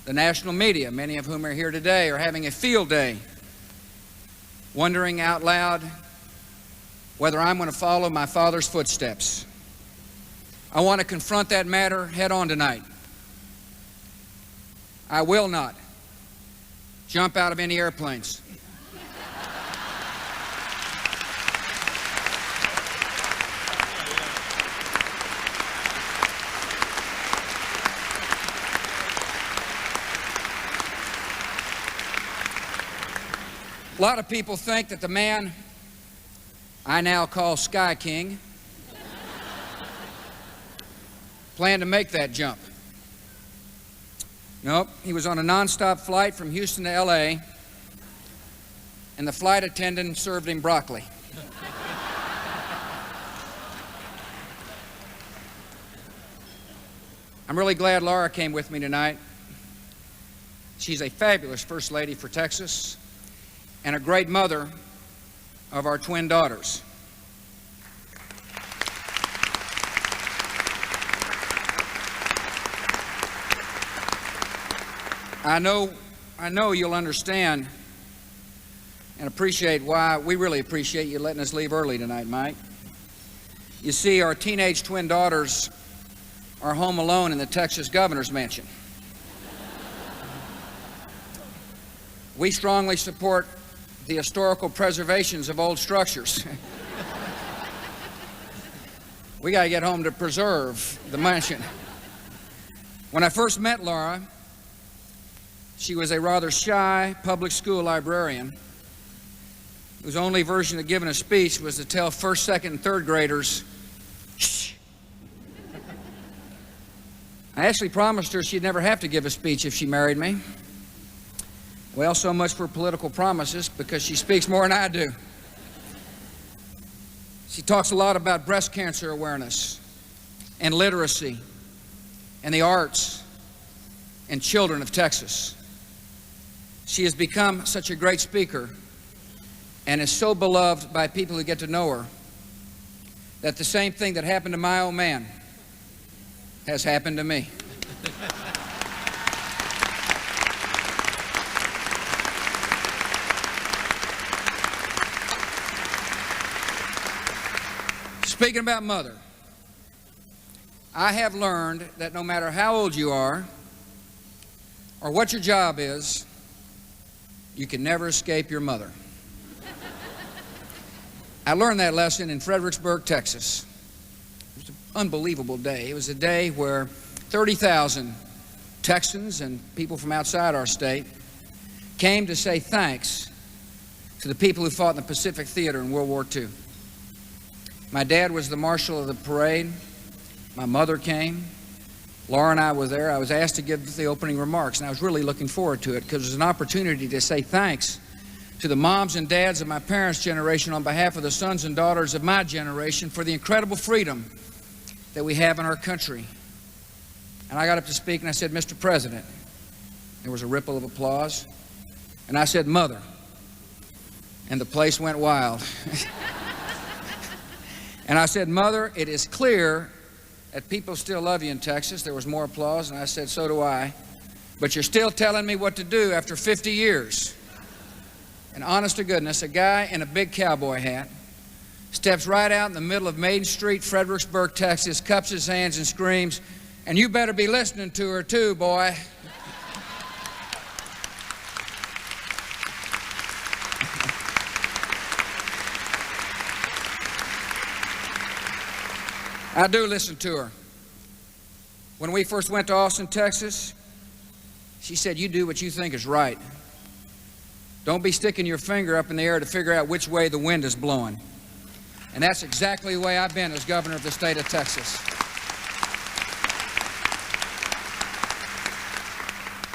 The national media, many of whom are here today, are having a field day, wondering out loud whether I'm going to follow my father's footsteps. I want to confront that matter head on tonight. I will not jump out of any airplanes. A lot of people think that the man I now call Sky King planned to make that jump. Nope, he was on a nonstop flight from Houston to LA, and the flight attendant served him broccoli. I'm really glad Laura came with me tonight. She's a fabulous First Lady for Texas and a great mother of our twin daughters. I know you'll understand and appreciate why we really appreciate you letting us leave early tonight, Mike. You see, our teenage twin daughters are home alone in the Texas governor's mansion. We strongly support the historical preservations of old structures. We got to get home to preserve the mansion. When I first met Laura, she was a rather shy public school librarian whose only version of giving a speech was to tell first, second, and third graders, shh. I actually promised her she'd never have to give a speech if she married me. Well, so much for political promises, because she speaks more than I do. She talks a lot about breast cancer awareness and literacy and the arts and children of Texas. She has become such a great speaker and is so beloved by people who get to know her that the same thing that happened to my old man has happened to me. Speaking about mother, I have learned that no matter how old you are or what your job is, you can never escape your mother. I learned that lesson in Fredericksburg, Texas. It was an unbelievable day. It was a day where 30,000 Texans and people from outside our state came to say thanks to the people who fought in the Pacific Theater in World War II. My dad was the marshal of the parade. My mother came. Laura and I were there. I was asked to give the opening remarks, and I was really looking forward to it because it was an opportunity to say thanks to the moms and dads of my parents' generation on behalf of the sons and daughters of my generation for the incredible freedom that we have in our country. And I got up to speak, and I said, Mr. President. There was a ripple of applause. And I said, Mother. And the place went wild. And I said, Mother, it is clear that people still love you in Texas. There was more applause, and I said, so do I. But you're still telling me what to do after 50 years. And honest to goodness, a guy in a big cowboy hat steps right out in the middle of Main Street, Fredericksburg, Texas, cups his hands and screams, and you better be listening to her too, boy. I do listen to her. When we first went to Austin, Texas, she said, you do what you think is right. Don't be sticking your finger up in the air to figure out which way the wind is blowing. And that's exactly the way I've been as governor of the state of Texas.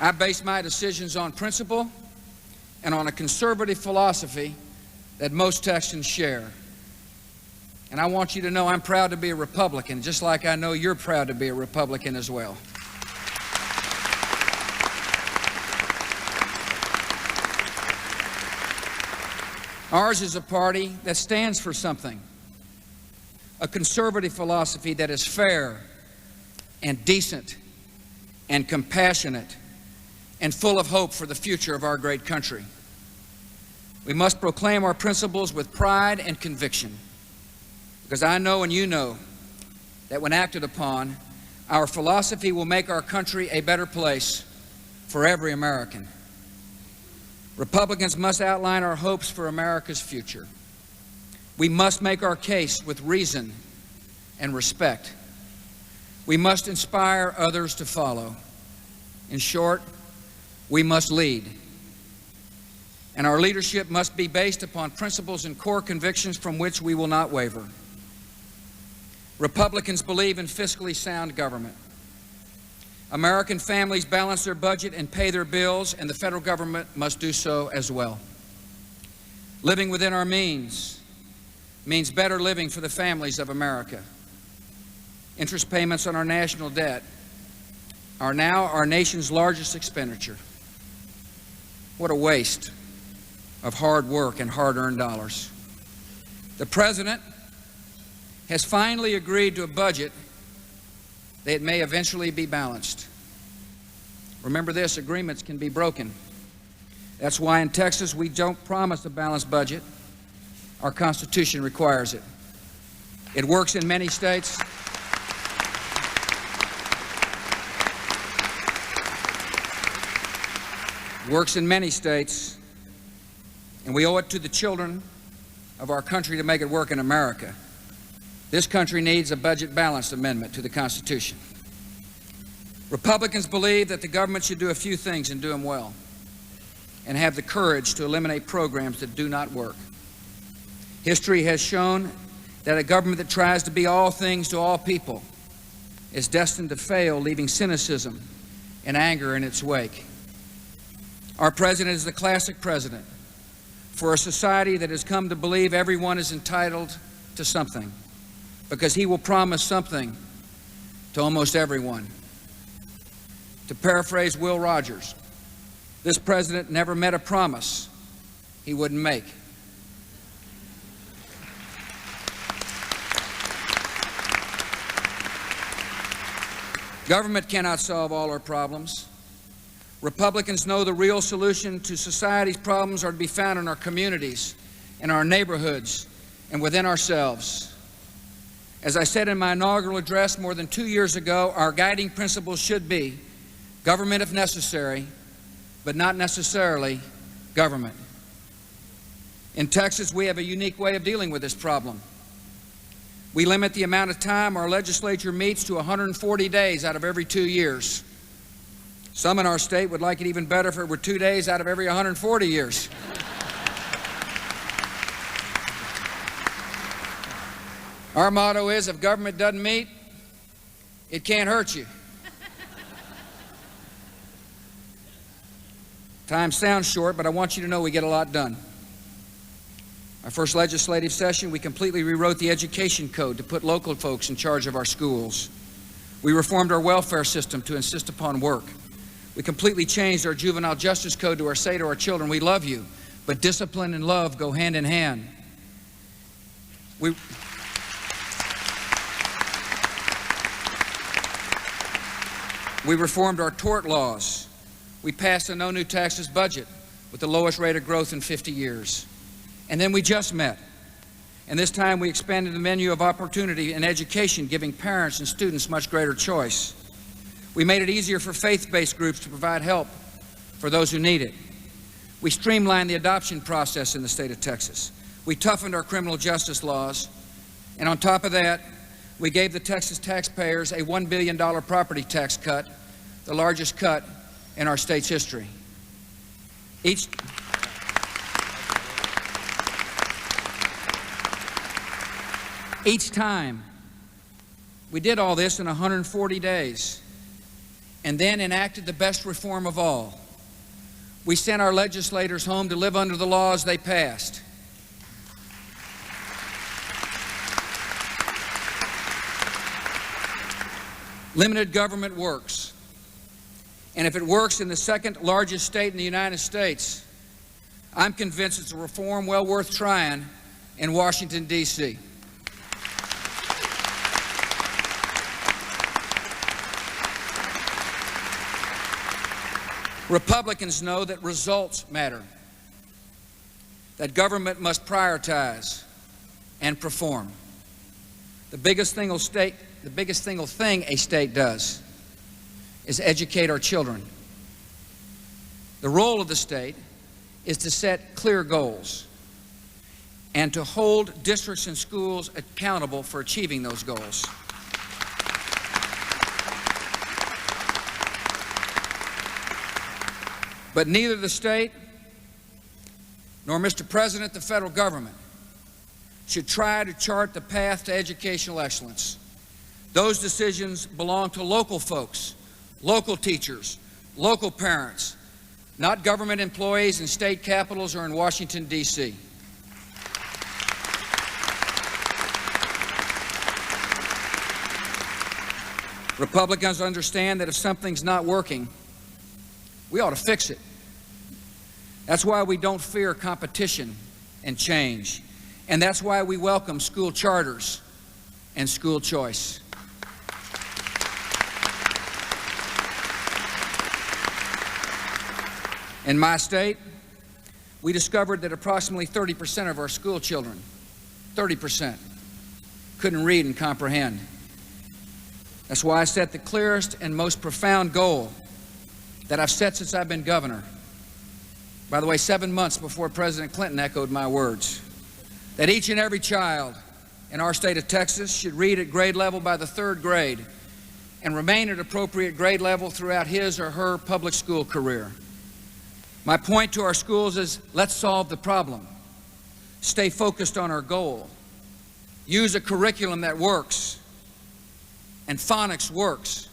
I base my decisions on principle and on a conservative philosophy that most Texans share. And I want you to know I'm proud to be a Republican, just like I know you're proud to be a Republican as well. Ours is a party that stands for something, a conservative philosophy that is fair and decent and compassionate and full of hope for the future of our great country. We must proclaim our principles with pride and conviction, because I know and you know that when acted upon, our philosophy will make our country a better place for every American. Republicans must outline our hopes for America's future. We must make our case with reason and respect. We must inspire others to follow. In short, we must lead. And our leadership must be based upon principles and core convictions from which we will not waver. Republicans believe in fiscally sound government. American families balance their budget and pay their bills, and the federal government must do so as well. Living within our means means better living for the families of America. Interest payments on our national debt are now our nation's largest expenditure. What a waste of hard work and hard-earned dollars. The President has finally agreed to a budget that may eventually be balanced. Remember this, agreements can be broken. That's why in Texas we don't promise a balanced budget. Our Constitution requires it. It works in many states. Works in many states, and we owe it to the children of our country to make it work in America. This country needs a budget balance amendment to the Constitution. Republicans believe that the government should do a few things and do them well, and have the courage to eliminate programs that do not work. History has shown that a government that tries to be all things to all people is destined to fail, leaving cynicism and anger in its wake. Our president is the classic president for a society that has come to believe everyone is entitled to something, because he will promise something to almost everyone. To paraphrase Will Rogers, this president never met a promise he wouldn't make. Government cannot solve all our problems. Republicans know the real solution to society's problems are to be found in our communities, in our neighborhoods, and within ourselves. As I said in my inaugural address more than 2 years ago, our guiding principles should be government if necessary, but not necessarily government. In Texas, we have a unique way of dealing with this problem. We limit the amount of time our legislature meets to 140 days out of every 2 years. Some in our state would like it even better if it were 2 days out of every 140 years. Our motto is, if government doesn't meet, it can't hurt you. Time sounds short, but I want you to know we get a lot done. Our first legislative session, we completely rewrote the education code to put local folks in charge of our schools. We reformed our welfare system to insist upon work. We completely changed our juvenile justice code to say to our children, we love you, but discipline and love go hand in hand. We reformed our tort laws. We passed a no new taxes budget with the lowest rate of growth in 50 years. And then we just met. And this time we expanded the menu of opportunity in education, giving parents and students much greater choice. We made it easier for faith-based groups to provide help for those who need it. We streamlined the adoption process in the state of Texas. We toughened our criminal justice laws. And on top of that, we gave the Texas taxpayers a $1 billion property tax cut, the largest cut in our state's history. Each time, we did all this in 140 days, and then enacted the best reform of all. We sent our legislators home to live under the laws they passed. Limited government works. And if it works in the second largest state in the United States, I'm convinced it's a reform well worth trying in Washington, D.C. Republicans know that results matter, that government must prioritize and perform. The biggest single thing a state does is educate our children. The role of the state is to set clear goals and to hold districts and schools accountable for achieving those goals. But neither the state nor, Mr. President, the federal government should try to chart the path to educational excellence. Those decisions belong to local folks, local teachers, local parents, not government employees in state capitals or in Washington, D.C. Republicans understand that if something's not working, we ought to fix it. That's why we don't fear competition and change. And that's why we welcome school charters and school choice. In my state, we discovered that approximately 30% of our school children, 30%, couldn't read and comprehend. That's why I set the clearest and most profound goal that I've set since I've been governor. By the way, 7 months before President Clinton echoed my words, that each and every child in our state of Texas should read at grade level by the 3rd grade and remain at appropriate grade level throughout his or her public school career. My point to our schools is, let's solve the problem. Stay focused on our goal. Use a curriculum that works. And phonics works.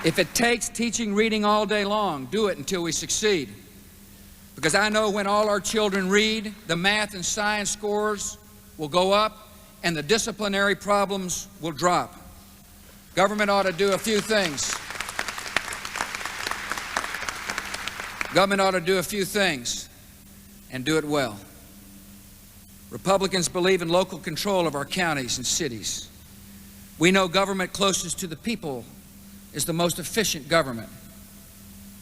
If it takes teaching reading all day long, do it until we succeed. Because I know when all our children read, the math and science scores will go up and the disciplinary problems will drop. Government ought to do a few things. Government ought to do a few things and do it well. Republicans believe in local control of our counties and cities. We know government closest to the people is the most efficient government.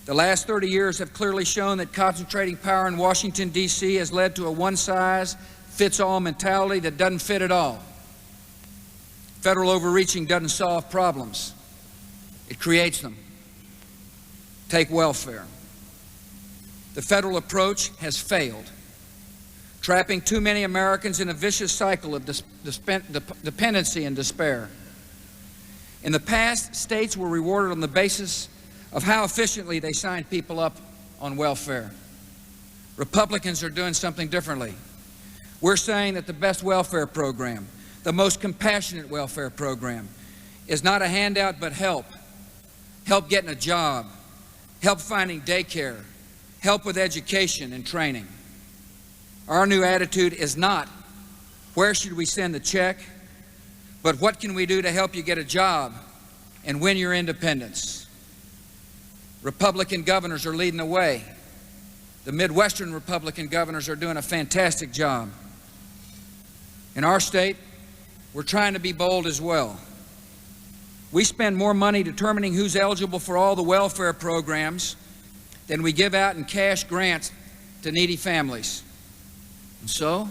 The last 30 years have clearly shown that concentrating power in Washington, D.C. has led to a one-size-fits-all mentality that doesn't fit at all. Federal overreaching doesn't solve problems. It creates them. Take welfare. The federal approach has failed, trapping too many Americans in a vicious cycle of dependency and despair. In the past, states were rewarded on the basis of how efficiently they signed people up on welfare. Republicans are doing something differently. We're saying that the best welfare program, the most compassionate welfare program, is not a handout but help. Help getting a job, help finding daycare, help with education and training. Our new attitude is not, where should we send the check, but what can we do to help you get a job and win your independence? Republican governors are leading the way. The Midwestern Republican governors are doing a fantastic job. In our state, we're trying to be bold as well. We spend more money determining who's eligible for all the welfare programs than we give out in cash grants to needy families. And so,